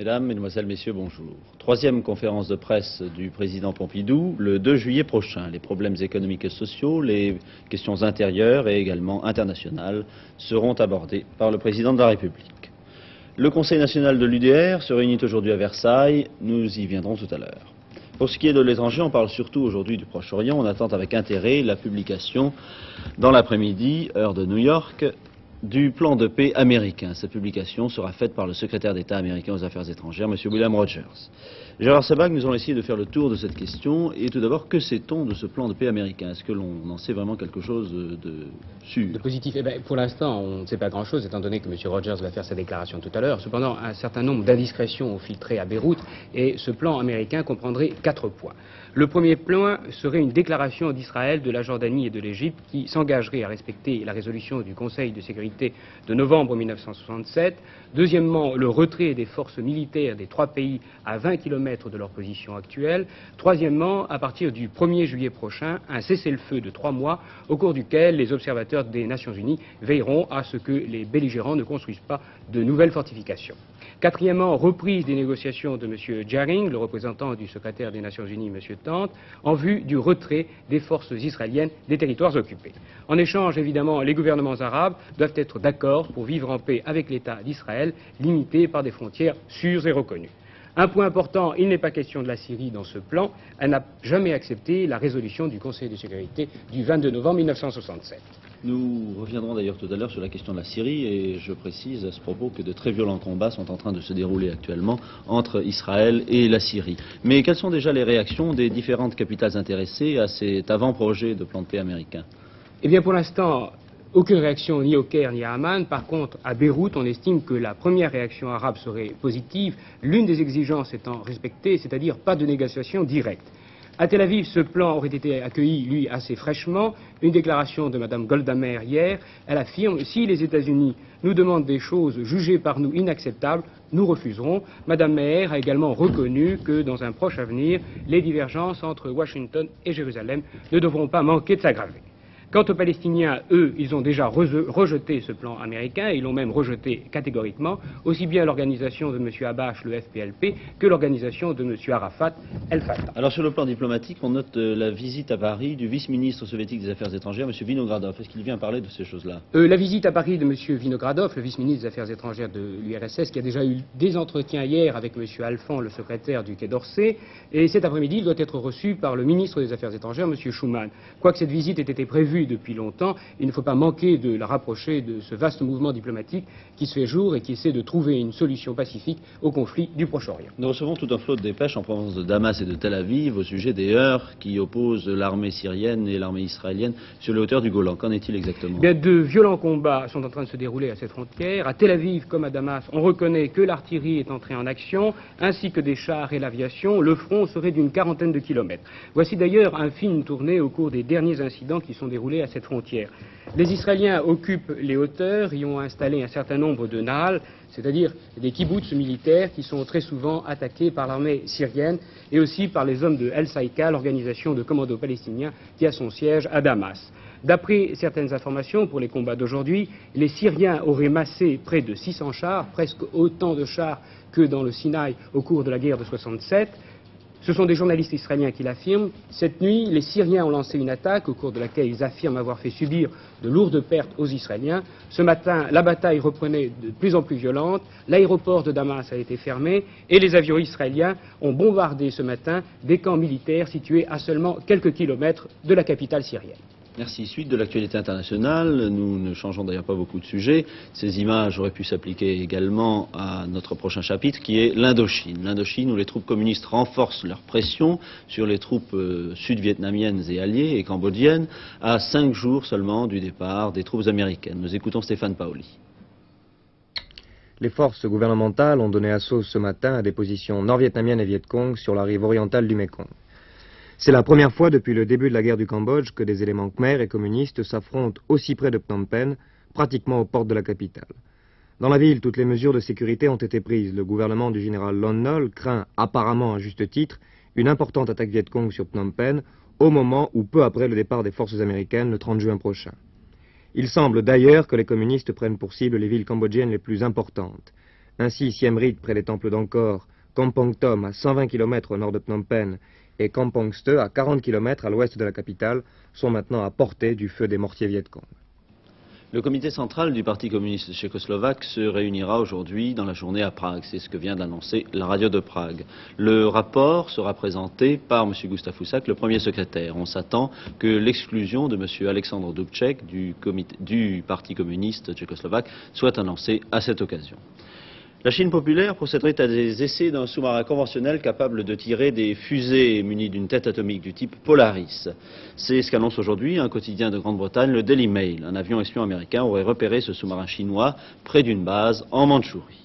Mesdames, Mesdemoiselles, Messieurs, bonjour. Troisième conférence de presse du président Pompidou, le 2 juillet prochain. Les problèmes économiques et sociaux, les questions intérieures et également internationales seront abordés par le président de la République. Le Conseil national de l'UDR se réunit aujourd'hui à Versailles. Nous y viendrons tout à l'heure. Pour ce qui est de l'étranger, on parle surtout aujourd'hui du Proche-Orient. On attend avec intérêt la publication dans l'après-midi, heure de New York, du plan de paix américain. Cette publication sera faite par le secrétaire d'État américain aux Affaires étrangères, M. William Rogers. Gérard Sebag, nous allons essayer de faire le tour de cette question. Et tout d'abord, que sait-on de ce plan de paix américain? Est-ce que l'on en sait vraiment quelque chose de sûr? De positif? Pour l'instant, on ne sait pas grand-chose, étant donné que M. Rogers va faire sa déclaration tout à l'heure. Cependant, un certain nombre d'indiscrétions ont filtré à Beyrouth, et ce plan américain comprendrait 4 points. Le premier point serait une déclaration d'Israël, de la Jordanie et de l'Égypte qui s'engagerait à respecter la résolution du Conseil de sécurité de novembre 1967. Deuxièmement, le retrait des forces militaires des 3 pays à 20 km de leur position actuelle. Troisièmement, à partir du 1er juillet prochain, un cessez-le-feu de 3 mois au cours duquel les observateurs des Nations Unies veilleront à ce que les belligérants ne construisent pas de nouvelles fortifications. Quatrièmement, reprise des négociations de M. Jaring, le représentant du secrétaire des Nations Unies, M. Tante, en vue du retrait des forces israéliennes des territoires occupés. En échange, évidemment, les gouvernements arabes doivent être d'accord pour vivre en paix avec l'État d'Israël, limité par des frontières sûres et reconnues. Un point important, il n'est pas question de la Syrie dans ce plan. Elle n'a jamais accepté la résolution du Conseil de sécurité du 22 novembre 1967. Nous reviendrons d'ailleurs tout à l'heure sur la question de la Syrie et je précise à ce propos que de très violents combats sont en train de se dérouler actuellement entre Israël et la Syrie. Mais quelles sont déjà les réactions des différentes capitales intéressées à cet avant-projet de plan de paix américain? Eh bien, pour l'instant, aucune réaction ni au Caire ni à Amman. Par contre, à Beyrouth, on estime que la première réaction arabe serait positive, l'une des exigences étant respectée, c'est-à-dire pas de négociation directe. À Tel Aviv, ce plan aurait été accueilli, lui, assez fraîchement. Une déclaration de Mme Golda Meir hier, elle affirme « Si les États-Unis nous demandent des choses jugées par nous inacceptables, nous refuserons ». Mme Meir a également reconnu que, dans un proche avenir, les divergences entre Washington et Jérusalem ne devront pas manquer de s'aggraver. Quant aux Palestiniens, eux, ils ont déjà rejeté ce plan américain, ils l'ont même rejeté catégoriquement, aussi bien l'organisation de M. Abbas, le FPLP, que l'organisation de M. Arafat, El Fatah. Alors sur le plan diplomatique, on note la visite à Paris du vice-ministre soviétique des Affaires étrangères, M. Vinogradov. Est-ce qu'il vient parler de ces choses-là? La visite à Paris de M. Vinogradov, le vice-ministre des Affaires étrangères de l'URSS, qui a déjà eu des entretiens hier avec M. Alphand, le secrétaire du Quai d'Orsay, et cet après-midi, il doit être reçu par le ministre des Affaires étrangères, M. Schuman. Quoique cette visite ait été prévue depuis longtemps, il ne faut pas manquer de la rapprocher de ce vaste mouvement diplomatique qui se fait jour et qui essaie de trouver une solution pacifique au conflit du Proche-Orient. Nous recevons tout un flot de dépêches en provenance de Damas et de Tel Aviv au sujet des heurts qui opposent l'armée syrienne et l'armée israélienne sur les hauteurs du Golan. Qu'en est-il exactement? Bien, de violents combats sont en train de se dérouler à cette frontière. À Tel Aviv comme à Damas, on reconnaît que l'artillerie est entrée en action, ainsi que des chars et l'aviation. Le front serait d'une 40aine de kilomètres. Voici d'ailleurs un film tourné au cours des derniers incidents qui sont déroulés à cette frontière. Les Israéliens occupent les hauteurs, y ont installé un certain nombre de nahal, c'est-à-dire des kibboutz militaires qui sont très souvent attaqués par l'armée syrienne et aussi par les hommes de El Saïka, l'organisation de commandos palestiniens qui a son siège à Damas. D'après certaines informations pour les combats d'aujourd'hui, les Syriens auraient massé près de 600 chars, presque autant de chars que dans le Sinaï au cours de la guerre de 67. Ce sont des journalistes israéliens qui l'affirment. Cette nuit, les Syriens ont lancé une attaque au cours de laquelle ils affirment avoir fait subir de lourdes pertes aux Israéliens. Ce matin, la bataille reprenait de plus en plus violente. L'aéroport de Damas a été fermé et les avions israéliens ont bombardé ce matin des camps militaires situés à seulement quelques kilomètres de la capitale syrienne. Merci. Suite de l'actualité internationale, nous ne changeons d'ailleurs pas beaucoup de sujets. Ces images auraient pu s'appliquer également à notre prochain chapitre qui est l'Indochine. L'Indochine où les troupes communistes renforcent leur pression sur les troupes sud-vietnamiennes et alliées et cambodgiennes à 5 jours seulement du départ des troupes américaines. Nous écoutons Stéphane Paoli. Les forces gouvernementales ont donné assaut ce matin à des positions nord-vietnamiennes et vietcong sur la rive orientale du Mékong. C'est la première fois depuis le début de la guerre du Cambodge que des éléments khmers et communistes s'affrontent aussi près de Phnom Penh, pratiquement aux portes de la capitale. Dans la ville, toutes les mesures de sécurité ont été prises. Le gouvernement du général Lon Nol craint, apparemment à juste titre, une importante attaque vietcong sur Phnom Penh, au moment ou peu après le départ des forces américaines le 30 juin prochain. Il semble d'ailleurs que les communistes prennent pour cible les villes cambodgiennes les plus importantes. Ainsi, Siem Reap, près des temples d'Angkor, Kampong Thom, à 120 km au nord de Phnom Penh, et Kampong Ste, à 40 km à l'ouest de la capitale, sont maintenant à portée du feu des mortiers Viet Cong. Le comité central du Parti communiste tchécoslovaque se réunira aujourd'hui dans la journée à Prague. C'est ce que vient d'annoncer la radio de Prague. Le rapport sera présenté par M. Gustav Husak, le premier secrétaire. On s'attend que l'exclusion de M. Alexandre Dubček du Parti communiste tchécoslovaque soit annoncée à cette occasion. La Chine populaire procéderait à des essais d'un sous-marin conventionnel capable de tirer des fusées munies d'une tête atomique du type Polaris. C'est ce qu'annonce aujourd'hui un quotidien de Grande-Bretagne, le Daily Mail. Un avion espion américain aurait repéré ce sous-marin chinois près d'une base en Mandchourie.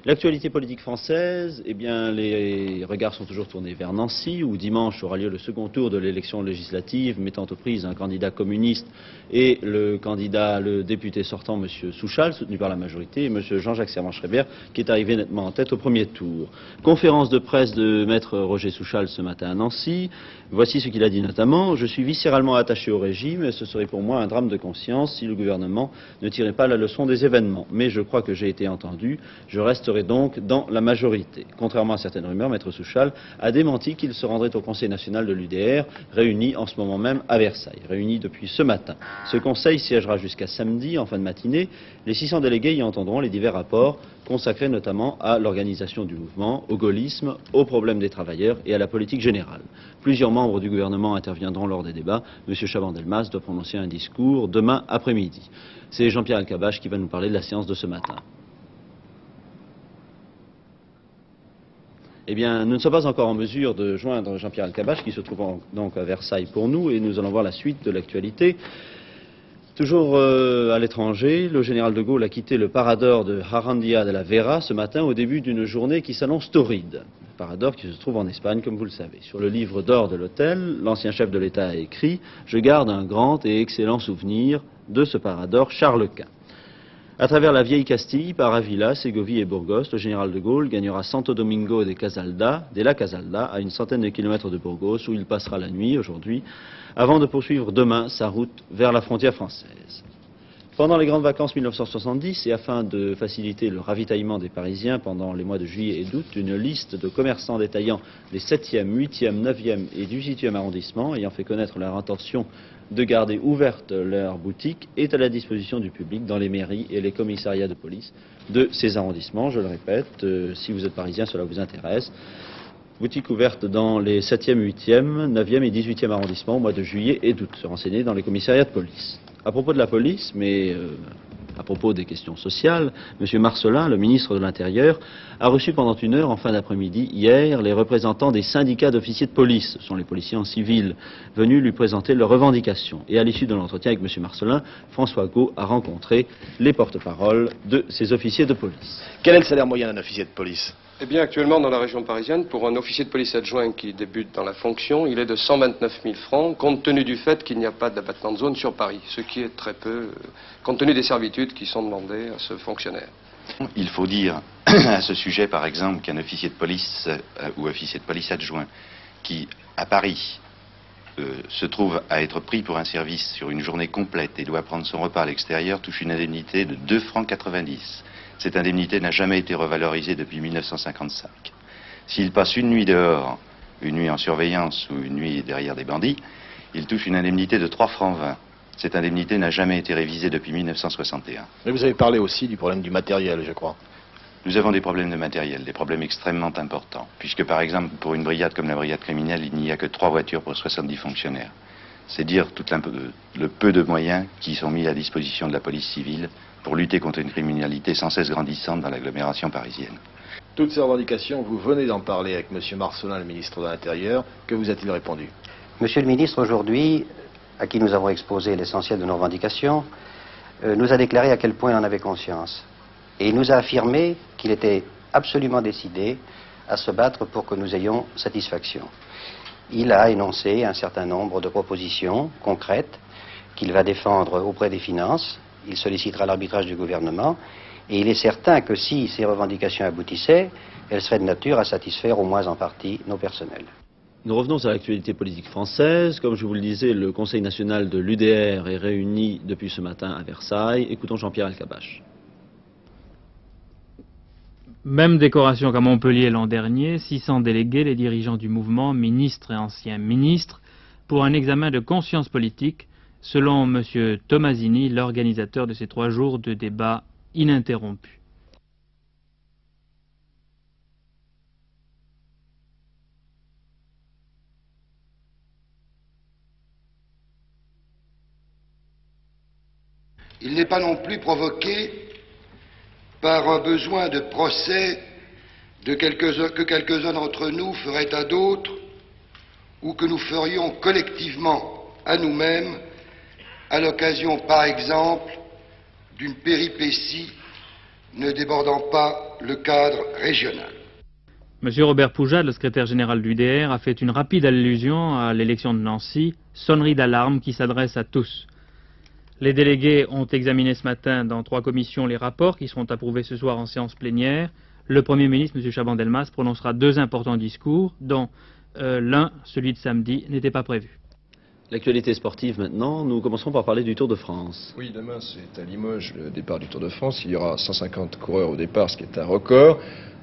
L'actualité politique française, eh bien, les regards sont toujours tournés vers Nancy, où dimanche aura lieu le second tour de l'élection législative, mettant aux prises un candidat communiste et le député sortant, M. Souchal, soutenu par la majorité, et M. Jean-Jacques Servan-Schreiber, qui est arrivé nettement en tête au premier tour. Conférence de presse de maître Roger Souchal ce matin à Nancy. Voici ce qu'il a dit notamment. « Je suis viscéralement attaché au régime et ce serait pour moi un drame de conscience si le gouvernement ne tirait pas la leçon des événements. Mais je crois que j'ai été entendu. Je resterai donc dans la majorité. » Contrairement à certaines rumeurs, maître Souchal a démenti qu'il se rendrait au Conseil national de l'UDR, réuni en ce moment même à Versailles, réuni depuis ce matin. Ce conseil siégera jusqu'à samedi, en fin de matinée. Les 600 délégués y entendront les divers rapports consacrés notamment à l'organisation du mouvement, au gaullisme, aux problèmes des travailleurs et à la politique générale. Plusieurs membres du gouvernement interviendront lors des débats. M. Chaban-Delmas doit prononcer un discours demain après-midi. C'est Jean-Pierre Elkabbach qui va nous parler de la séance de ce matin. Eh bien, nous ne sommes pas encore en mesure de joindre Jean-Pierre Elkabbach, qui se trouve donc à Versailles pour nous, et nous allons voir la suite de l'actualité. Toujours à l'étranger, le général de Gaulle a quitté le Parador de Harandia de la Vera ce matin au début d'une journée qui s'annonce torride. Le Parador qui se trouve en Espagne, comme vous le savez. Sur le livre d'or de l'hôtel, l'ancien chef de l'État a écrit « Je garde un grand et excellent souvenir de ce Parador Charles Quint ». À travers la vieille Castille, par Avila, Ségovie et Burgos, le général de Gaulle gagnera Santo Domingo de la Casalda, à une centaine de kilomètres de Burgos, où il passera la nuit aujourd'hui, avant de poursuivre demain sa route vers la frontière française. Pendant les grandes vacances 1970, et afin de faciliter le ravitaillement des Parisiens pendant les mois de juillet et d'août, une liste de commerçants détaillants des 7e, 8e, 9e et 18e arrondissements, ayant fait connaître leur intention de garder ouvertes leurs boutiques, est à la disposition du public dans les mairies et les commissariats de police de ces arrondissements. Je le répète, si vous êtes parisien, cela vous intéresse. Boutique ouverte dans les 7e, 8e, 9e et 18e arrondissements au mois de juillet et d'août. Se renseigner dans les commissariats de police. À propos de la police, mais à propos des questions sociales, M. Marcellin, le ministre de l'Intérieur, a reçu pendant une heure en fin d'après-midi, hier, les représentants des syndicats d'officiers de police, ce sont les policiers en civil, venus lui présenter leurs revendications. Et à l'issue de l'entretien avec M. Marcellin, François Gault a rencontré les porte-paroles de ces officiers de police. Quel est le salaire moyen d'un officier de police ? Eh bien, actuellement, dans la région parisienne, pour un officier de police adjoint qui débute dans la fonction, il est de 129 000 francs, compte tenu du fait qu'il n'y a pas d'abattement de zone sur Paris, ce qui est très peu, compte tenu des servitudes qui sont demandées à ce fonctionnaire. Il faut dire à ce sujet, par exemple, qu'un officier de police ou officier de police adjoint qui, à Paris, se trouve à être pris pour un service sur une journée complète et doit prendre son repas à l'extérieur touche une indemnité de 2,90 francs. Cette indemnité n'a jamais été revalorisée depuis 1955. S'il passe une nuit dehors, une nuit en surveillance ou une nuit derrière des bandits, il touche une indemnité de 3,20 francs. Cette indemnité n'a jamais été révisée depuis 1961. Mais vous avez parlé aussi du problème du matériel, je crois. Nous avons des problèmes de matériel, des problèmes extrêmement importants, puisque par exemple, pour une brigade comme la brigade criminelle, il n'y a que 3 voitures pour 70 fonctionnaires. C'est dire tout le peu de moyens qui sont mis à disposition de la police civile pour lutter contre une criminalité sans cesse grandissante dans l'agglomération parisienne. Toutes ces revendications, vous venez d'en parler avec M. Marcellin, le ministre de l'Intérieur. Que vous a-t-il répondu? Monsieur le ministre, aujourd'hui, à qui nous avons exposé l'essentiel de nos revendications, nous a déclaré à quel point il en avait conscience. Et il nous a affirmé qu'il était absolument décidé à se battre pour que nous ayons satisfaction. Il a énoncé un certain nombre de propositions concrètes qu'il va défendre auprès des finances. Il sollicitera l'arbitrage du gouvernement et il est certain que si ces revendications aboutissaient, elles seraient de nature à satisfaire au moins en partie nos personnels. Nous revenons à l'actualité politique française. Comme je vous le disais, le Conseil national de l'UDR est réuni depuis ce matin à Versailles. Écoutons Jean-Pierre Elkabbach. Même décoration qu'à Montpellier l'an dernier, 600 délégués, les dirigeants du mouvement, ministres et anciens ministres, pour un examen de conscience politique, selon M. Tomasini, l'organisateur de ces 3 jours de débats ininterrompus. Il n'est pas non plus provoqué par un besoin de procès que quelques-uns d'entre nous feraient à d'autres ou que nous ferions collectivement à nous-mêmes à l'occasion, par exemple, d'une péripétie ne débordant pas le cadre régional. M. Robert Poujade, le secrétaire général du DR, a fait une rapide allusion à l'élection de Nancy, sonnerie d'alarme qui s'adresse à tous. Les délégués ont examiné ce matin dans 3 commissions les rapports qui seront approuvés ce soir en séance plénière. Le Premier ministre, M. Chaban-Delmas, prononcera 2 importants discours, dont l'un, celui de samedi, n'était pas prévu. L'actualité sportive maintenant, nous commencerons par parler du Tour de France. Oui, demain c'est à Limoges le départ du Tour de France. Il y aura 150 coureurs au départ, ce qui est un record.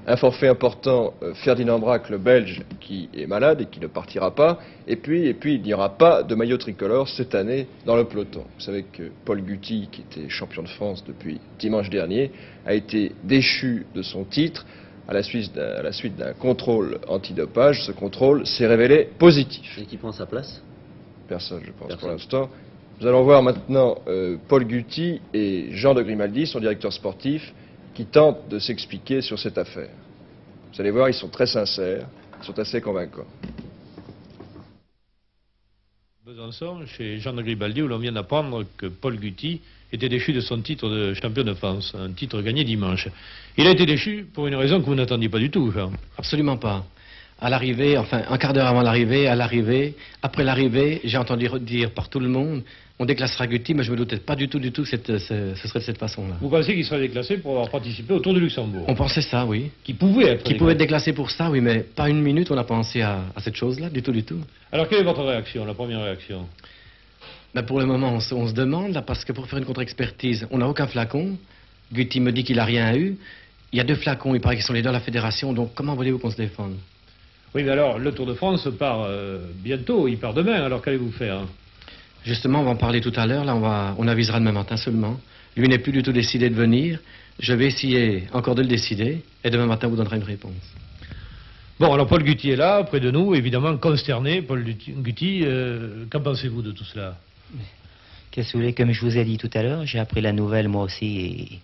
Un forfait important, Ferdinand Braque, le Belge, qui est malade et qui ne partira pas. Et puis il n'y aura pas de maillot tricolore cette année dans le peloton. Vous savez que Paul Guti, qui était champion de France depuis dimanche dernier, a été déchu de son titre à la suite d'un contrôle antidopage. Ce contrôle s'est révélé positif. Et qui prend sa place? Personne, je pense, Personne. pour l'instant. Nous allons voir maintenant Paul Guti et Jean de Grimaldi, son directeur sportif, qui tentent de s'expliquer sur cette affaire. Vous allez voir, ils sont très sincères, ils sont assez convaincants. Besançon, chez Jean de Grimaldi, où l'on vient d'apprendre que Paul Guti était déchu de son titre de champion de France, un titre gagné dimanche. Il a été déchu pour une raison que vous n'attendiez pas du tout, Jean. Absolument pas. À l'arrivée, enfin un quart d'heure avant l'arrivée, à l'arrivée, après l'arrivée, j'ai entendu dire par tout le monde, on déclassera Guti, mais je me doutais pas du tout que ce serait de cette façon-là. Vous pensez qu'il serait déclassé pour avoir participé au Tour de Luxembourg? On pensait ça, oui. Qui pouvait être Qui pouvait être déclassé pour ça, oui, mais pas une minute on a pensé à cette chose-là, du tout. Alors quelle est votre réaction, la première réaction? Ben, pour le moment, on se demande, là, parce que pour faire une contre-expertise, on n'a aucun flacon. Guti me dit qu'il n'a rien eu. Il y a 2 flacons, il paraît qu'ils sont les deux à la fédération, donc comment voulez-vous qu'on se défende? Oui, mais alors, le Tour de France part bientôt, il part demain, alors qu'allez-vous faire? Justement, on va en parler tout à l'heure, là, on avisera demain matin seulement. Lui n'est plus du tout décidé de venir, je vais essayer encore de le décider, et demain matin, on vous donnera une réponse. Bon, alors Paul Guti est là, près de nous, évidemment consterné. Paul Guti, qu'en pensez-vous de tout cela? Qu'est-ce que vous voulez, comme je vous ai dit tout à l'heure, j'ai appris la nouvelle moi aussi. Et...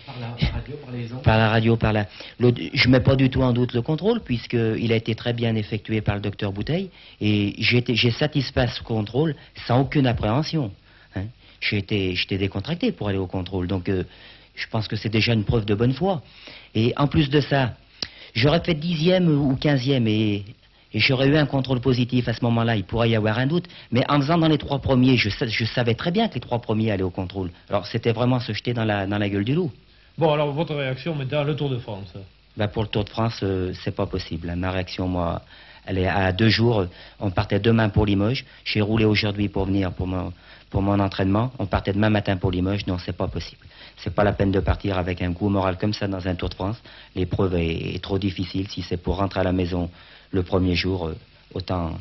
Par la radio, par les ondes. Par la radio, par la... Je ne mets pas du tout en doute le contrôle, puisqu'il a été très bien effectué par le docteur Bouteille, et j'ai satisfait ce contrôle sans aucune appréhension. Hein. J'étais décontracté pour aller au contrôle, donc je pense que c'est déjà une preuve de bonne foi. Et en plus de ça, j'aurais fait 10e ou 15e, et j'aurais eu un contrôle positif à ce moment-là, il pourrait y avoir un doute, mais en faisant dans les 3 premiers, je savais très bien que les 3 premiers allaient au contrôle. Alors c'était vraiment se jeter dans la gueule du loup. Bon, alors votre réaction maintenant, le Tour de France? Ben, pour le Tour de France, c'est pas possible. Ma réaction, moi, elle est à 2 jours. On partait demain pour Limoges. J'ai roulé aujourd'hui pour venir pour mon entraînement. On partait demain matin pour Limoges. Non, c'est pas possible. C'est pas la peine de partir avec un coup moral comme ça dans un Tour de France. L'épreuve est trop difficile. Si c'est pour rentrer à la maison le premier jour, autant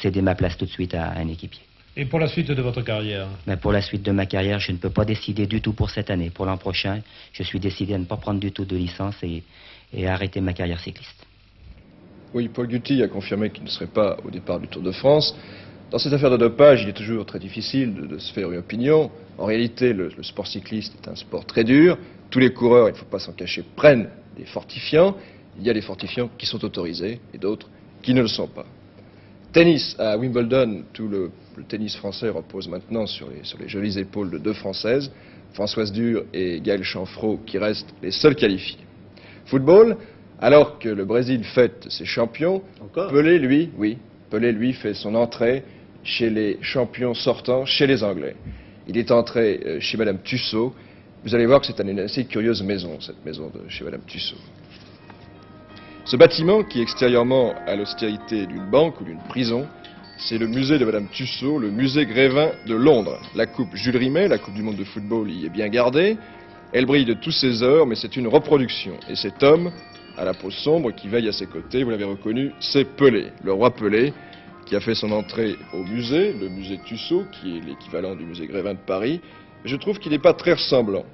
céder ma place tout de suite à un équipier. Et pour la suite de votre carrière? Mais pour la suite de ma carrière, je ne peux pas décider du tout pour cette année. Pour l'an prochain, je suis décidé à ne pas prendre du tout de licence et arrêter ma carrière cycliste. Oui, Paul Guti a confirmé qu'il ne serait pas au départ du Tour de France. Dans cette affaire de dopage, il est toujours très difficile de se faire une opinion. En réalité, le sport cycliste est un sport très dur. Tous les coureurs, il ne faut pas s'en cacher, prennent des fortifiants. Il y a des fortifiants qui sont autorisés et d'autres qui ne le sont pas. Tennis à Wimbledon, tout le tennis français repose maintenant sur les jolies épaules de 2 Françaises, Françoise Dure et Gaëlle Chanfrault, qui restent les seuls qualifiés. Football, alors que le Brésil fête ses champions, Pelé, lui, fait son entrée chez les champions sortants, chez les Anglais. Il est entré chez Madame Tussaud. Vous allez voir que c'est une assez curieuse maison, cette maison de chez Madame Tussaud. Ce bâtiment, qui extérieurement a l'austérité d'une banque ou d'une prison, c'est le musée de Madame Tussaud, le musée Grévin de Londres. La coupe Jules Rimet, la Coupe du monde de football, y est bien gardée. Elle brille de tous ses ors, mais c'est une reproduction. Et cet homme, à la peau sombre, qui veille à ses côtés, vous l'avez reconnu, c'est Pelé, le roi Pelé, qui a fait son entrée au musée, le musée Tussaud, qui est l'équivalent du musée Grévin de Paris. Je trouve qu'il n'est pas très ressemblant.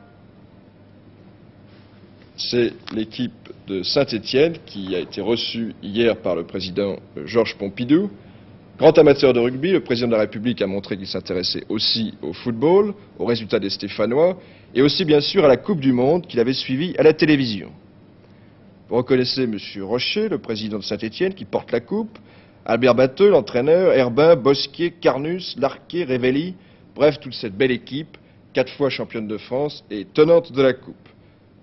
C'est l'équipe de Saint-Étienne qui a été reçue hier par le président Georges Pompidou. Grand amateur de rugby, le président de la République a montré qu'il s'intéressait aussi au football, aux résultats des Stéphanois, et aussi bien sûr à la Coupe du Monde qu'il avait suivie à la télévision. Vous reconnaissez M. Rocher, le président de Saint-Étienne, qui porte la coupe, Albert Batteux, l'entraîneur, Herbin, Bosquier, Carnus, Larquet, Révelli, bref, toute cette belle équipe, 4 fois championne de France et tenante de la coupe.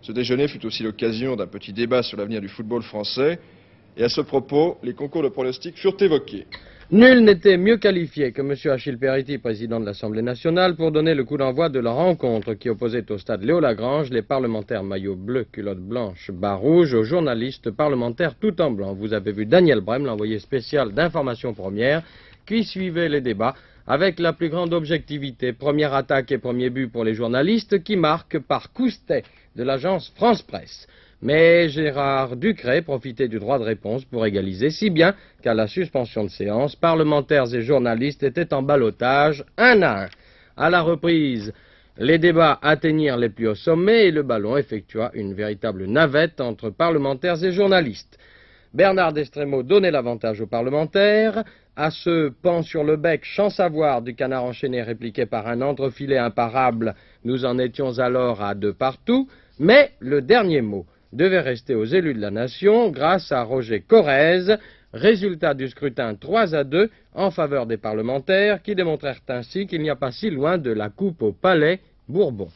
Ce déjeuner fut aussi l'occasion d'un petit débat sur l'avenir du football français, et à ce propos, les concours de pronostics furent évoqués. Nul n'était mieux qualifié que M. Achille Peretti, président de l'Assemblée nationale, pour donner le coup d'envoi de la rencontre qui opposait au stade Léo-Lagrange les parlementaires maillot bleu, culotte blanche, bas rouge, aux journalistes parlementaires tout en blanc. Vous avez vu Daniel Brem, l'envoyé spécial d'Information Première, qui suivait les débats avec la plus grande objectivité. Première attaque et premier but pour les journalistes qui marquent par Coustet de l'agence France Presse. Mais Gérard Ducret profitait du droit de réponse pour égaliser, si bien qu'à la suspension de séance, parlementaires et journalistes étaient en ballottage 1 à 1. À la reprise, les débats atteignirent les plus hauts sommets et le ballon effectua une véritable navette entre parlementaires et journalistes. Bernard Destremo donnait l'avantage aux parlementaires. À ce pan sur le bec, sans savoir du canard enchaîné répliqué par un entrefilet imparable, nous en étions alors à 2 partout, mais le dernier mot devait rester aux élus de la nation grâce à Roger Corrèze, résultat du scrutin 3 à 2 en faveur des parlementaires qui démontrèrent ainsi qu'il n'y a pas si loin de la coupe au Palais Bourbon.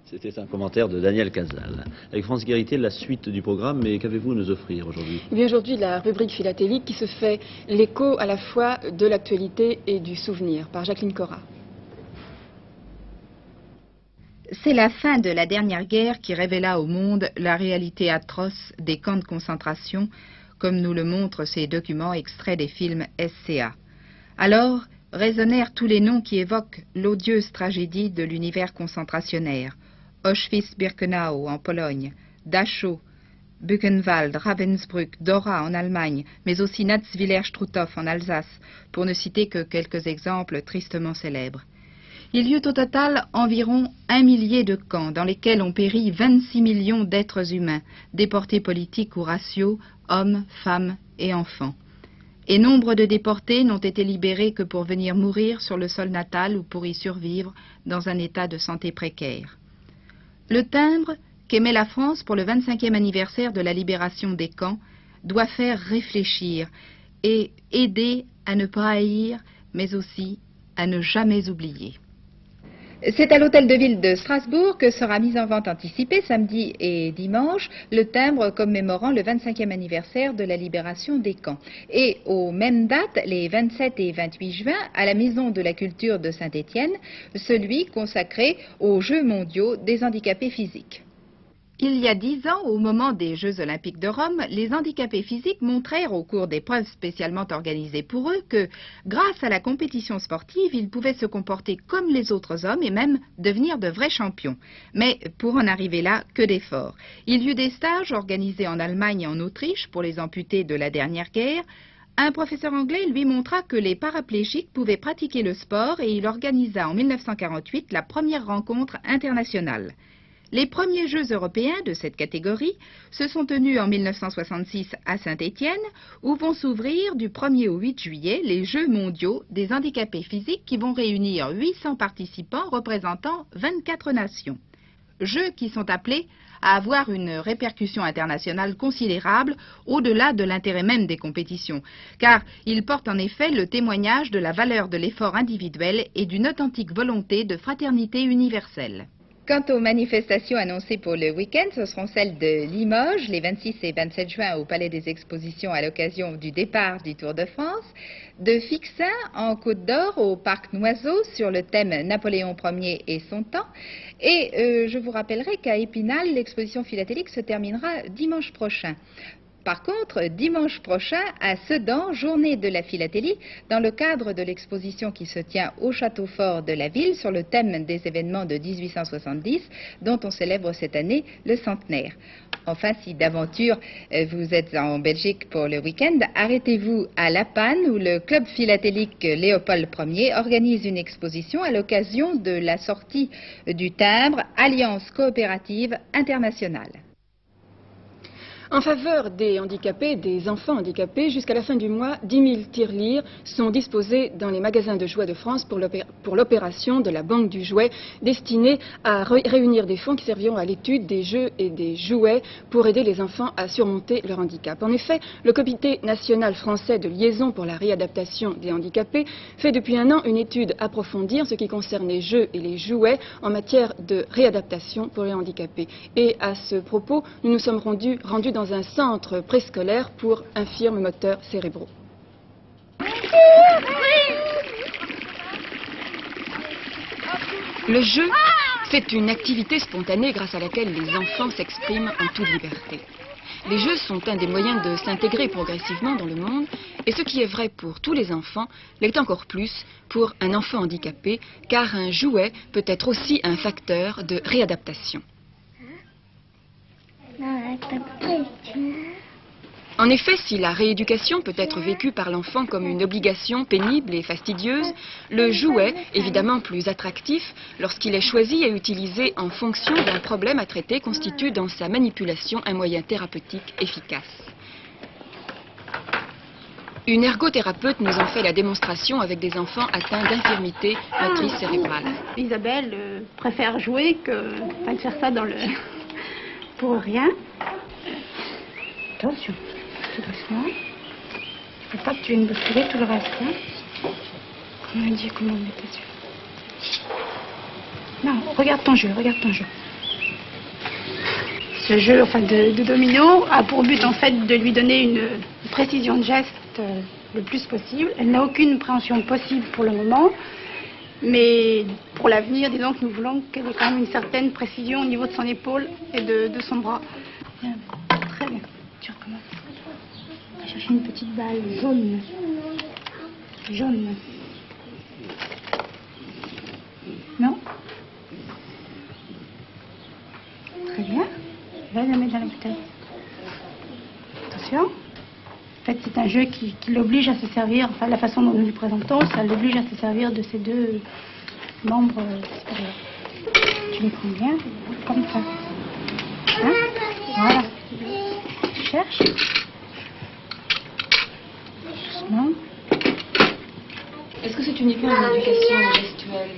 C'était un commentaire de Daniel Casal. Avec France Guérité, la suite du programme, mais qu'avez-vous à nous offrir aujourd'hui? Eh bien aujourd'hui, la rubrique philatélique qui se fait l'écho à la fois de l'actualité et du souvenir par Jacqueline Cora. C'est la fin de la dernière guerre qui révéla au monde la réalité atroce des camps de concentration, comme nous le montrent ces documents extraits des films SCA. Alors résonnèrent tous les noms qui évoquent l'odieuse tragédie de l'univers concentrationnaire. Auschwitz-Birkenau en Pologne, Dachau, Buchenwald, Ravensbrück, Dora en Allemagne, mais aussi Natzwiller-Struthof en Alsace, pour ne citer que quelques exemples tristement célèbres. Il y eut au total environ 1 millier de camps dans lesquels ont péri 26 millions d'êtres humains, déportés politiques ou raciaux, hommes, femmes et enfants. Et nombre de déportés n'ont été libérés que pour venir mourir sur le sol natal ou pour y survivre dans un état de santé précaire. Le timbre qu'émet la France pour le 25e anniversaire de la libération des camps doit faire réfléchir et aider à ne pas haïr, mais aussi à ne jamais oublier. C'est à l'hôtel de ville de Strasbourg que sera mis en vente anticipée samedi et dimanche le timbre commémorant le 25e anniversaire de la libération des camps. Et aux mêmes dates, les 27 et 28 juin, à la Maison de la Culture de Saint-Étienne, celui consacré aux Jeux mondiaux des handicapés physiques. Il y a 10 ans, au moment des Jeux olympiques de Rome, les handicapés physiques montrèrent au cours d'épreuves spécialement organisées pour eux que, grâce à la compétition sportive, ils pouvaient se comporter comme les autres hommes et même devenir de vrais champions. Mais pour en arriver là, que d'efforts. Il y eut des stages organisés en Allemagne et en Autriche pour les amputés de la dernière guerre. Un professeur anglais lui montra que les paraplégiques pouvaient pratiquer le sport et il organisa en 1948 la première rencontre internationale. Les premiers Jeux européens de cette catégorie se sont tenus en 1966 à Saint-Étienne, où vont s'ouvrir du 1er au 8 juillet les Jeux mondiaux des handicapés physiques qui vont réunir 800 participants représentant 24 nations. Jeux qui sont appelés à avoir une répercussion internationale considérable au-delà de l'intérêt même des compétitions, car ils portent en effet le témoignage de la valeur de l'effort individuel et d'une authentique volonté de fraternité universelle. Quant aux manifestations annoncées pour le week-end, ce seront celles de Limoges, les 26 et 27 juin au Palais des Expositions à l'occasion du départ du Tour de France, de Fixin en Côte d'Or au Parc Noiseau sur le thème Napoléon Ier et son temps. Et je vous rappellerai qu'à Épinal, l'exposition philatélique se terminera dimanche prochain. Par contre, dimanche prochain, à Sedan, journée de la philatélie, dans le cadre de l'exposition qui se tient au château fort de la ville sur le thème des événements de 1870, dont on célèbre cette année le centenaire. Enfin, si d'aventure vous êtes en Belgique pour le week-end, arrêtez-vous à La Panne où le club philatélique Léopold Ier organise une exposition à l'occasion de la sortie du timbre Alliance coopérative internationale. En faveur des handicapés, des enfants handicapés, jusqu'à la fin du mois, 10 000 tirelires sont disposés dans les magasins de jouets de France pour l'opération de la Banque du Jouet, destinée à réunir des fonds qui serviront à l'étude des jeux et des jouets pour aider les enfants à surmonter leur handicap. En effet, le Comité national français de liaison pour la réadaptation des handicapés fait depuis un an une étude approfondie en ce qui concerne les jeux et les jouets en matière de réadaptation pour les handicapés. Et à ce propos, nous nous sommes rendus dans un centre préscolaire pour infirmes moteurs cérébraux. Le jeu, c'est une activité spontanée grâce à laquelle les enfants s'expriment en toute liberté. Les jeux sont un des moyens de s'intégrer progressivement dans le monde, et ce qui est vrai pour tous les enfants l'est encore plus pour un enfant handicapé, car un jouet peut être aussi un facteur de réadaptation. En effet, si la rééducation peut être vécue par l'enfant comme une obligation pénible et fastidieuse, le jouet, évidemment plus attractif, lorsqu'il est choisi et utilisé en fonction d'un problème à traiter, constitue dans sa manipulation un moyen thérapeutique efficace. Une ergothérapeute nous en fait la démonstration avec des enfants atteints d'infirmité motrice cérébrale. Isabelle préfère jouer que de faire ça dans le... pour rien. Attention, tout doucement. Il ne faut pas que tu viennes bousculer tout le reste. Hein. On m'a dit comment on mettait dessus. Non, regarde ton jeu, regarde ton jeu. Ce jeu de domino a pour but en fait de lui donner une précision de geste le plus possible. Elle n'a aucune préhension possible pour le moment. Mais pour l'avenir, disons que nous voulons qu'elle ait quand même une certaine précision au niveau de son épaule et de son bras. Bien, très bien. Tu recommences. On va chercher une petite balle jaune. Jaune. Non? Très bien. Va la mettre dans la bouteille. Attention. En fait, c'est un jeu qui l'oblige à se servir, enfin la façon dont nous le présentons, ça l'oblige à se servir de ces deux membres supérieurs. Tu les prends bien, comme ça. Hein? Voilà. Tu cherches. Doucement. Est-ce que c'est uniquement une éducation gestuelle?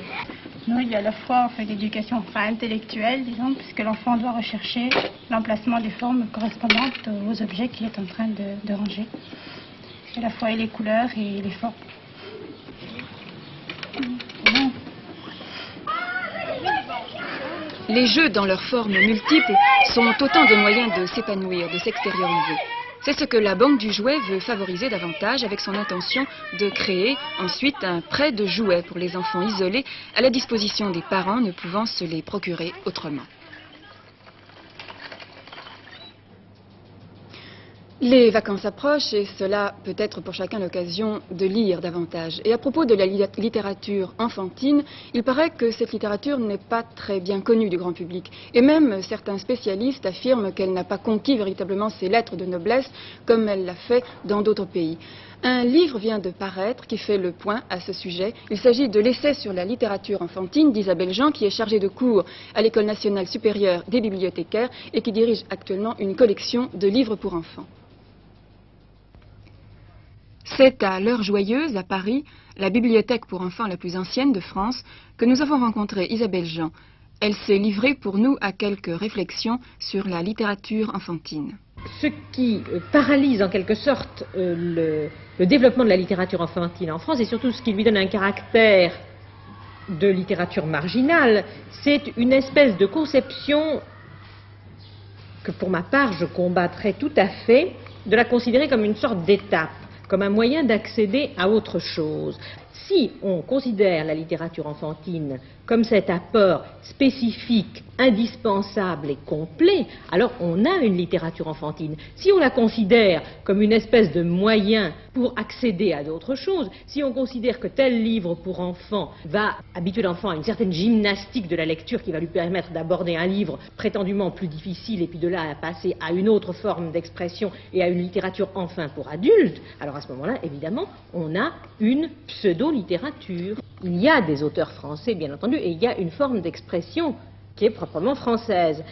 Non, il y a à la fois l'éducation intellectuelle, disons, puisque l'enfant doit rechercher l'emplacement des formes correspondantes aux objets qu'il est en train de ranger. À la fois les couleurs et les formes. Bon. Les jeux, dans leurs formes multiples, sont autant de moyens de s'épanouir, de s'extérioriser. C'est ce que la Banque du Jouet veut favoriser davantage avec son intention de créer ensuite un prêt de jouets pour les enfants isolés à la disposition des parents ne pouvant se les procurer autrement. Les vacances approchent et cela peut être pour chacun l'occasion de lire davantage. Et à propos de la littérature enfantine, il paraît que cette littérature n'est pas très bien connue du grand public. Et même certains spécialistes affirment qu'elle n'a pas conquis véritablement ses lettres de noblesse comme elle l'a fait dans d'autres pays. Un livre vient de paraître qui fait le point à ce sujet. Il s'agit de l'essai sur la littérature enfantine d'Isabelle Jean, qui est chargée de cours à l'École nationale supérieure des bibliothécaires et qui dirige actuellement une collection de livres pour enfants. C'est à l'Heure Joyeuse, à Paris, la bibliothèque pour enfants la plus ancienne de France, que nous avons rencontré Isabelle Jean. Elle s'est livrée pour nous à quelques réflexions sur la littérature enfantine. Ce qui paralyse en quelque sorte le développement de la littérature enfantine en France, et surtout ce qui lui donne un caractère de littérature marginale, c'est une espèce de conception que pour ma part je combattrais tout à fait, de la considérer comme une sorte d'étape, comme un moyen d'accéder à autre chose. Si on considère la littérature enfantine comme cet apport spécifique, indispensable et complet, alors on a une littérature enfantine. Si on la considère comme une espèce de moyen pour accéder à d'autres choses, si on considère que tel livre pour enfants va habituer l'enfant à une certaine gymnastique de la lecture qui va lui permettre d'aborder un livre prétendument plus difficile et puis de là à passer à une autre forme d'expression et à une littérature enfin pour adultes, alors à ce moment-là, évidemment, on a une pseudo-littérature. Il y a des auteurs français, bien entendu, et il y a une forme d'expression qui est proprement française.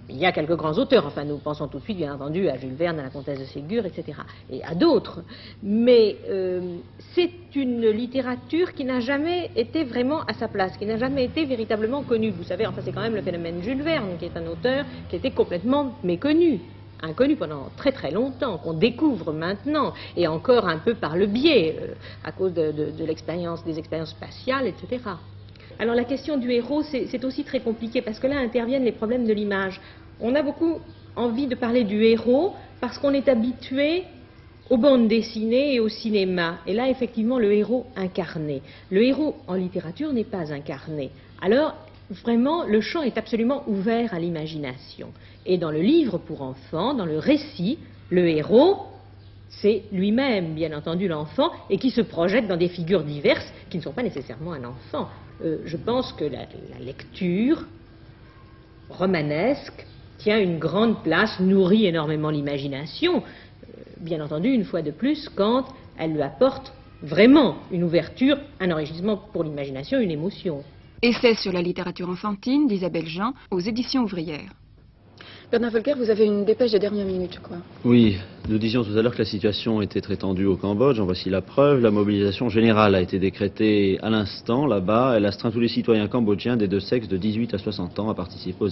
Il y a quelques grands auteurs, enfin nous pensons tout de suite, bien entendu, à Jules Verne, à la Comtesse de Ségur, etc., et à d'autres. Mais c'est une littérature qui n'a jamais été vraiment à sa place, qui n'a jamais été véritablement connue. Vous savez, enfin c'est quand même le phénomène Jules Verne, qui est un auteur qui était complètement méconnu, inconnu pendant très très longtemps, qu'on découvre maintenant, et encore un peu par le biais, à cause de l'expérience, des expériences spatiales, etc. Alors la question du héros, c'est aussi très compliqué, parce que là interviennent les problèmes de l'image. On a beaucoup envie de parler du héros, parce qu'on est habitué aux bandes dessinées et au cinéma. Et là, effectivement, le héros incarné. Le héros en littérature n'est pas incarné. Alors, vraiment, le champ est absolument ouvert à l'imagination. Et dans le livre pour enfants, dans le récit, le héros, c'est lui-même, bien entendu, l'enfant, et qui se projette dans des figures diverses qui ne sont pas nécessairement un enfant. Je pense que la lecture romanesque tient une grande place, nourrit énormément l'imagination, bien entendu, une fois de plus, quand elle lui apporte vraiment une ouverture, un enrichissement pour l'imagination, une émotion. Essai sur la littérature enfantine d'Isabelle Jean aux éditions ouvrières. Bernard Volcker, vous avez une dépêche de dernière minute, je crois. Oui, nous disions tout à l'heure que la situation était très tendue au Cambodge. En voici la preuve. La mobilisation générale a été décrétée à l'instant là-bas. Elle astreint tous les citoyens cambodgiens des deux sexes de 18 à 60 ans à participer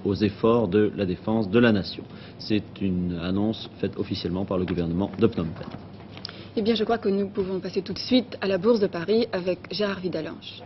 aux efforts de la défense de la nation. C'est une annonce faite officiellement par le gouvernement de Phnom Penh. Eh bien, je crois que nous pouvons passer tout de suite à la Bourse de Paris avec Gérard Vidalanche.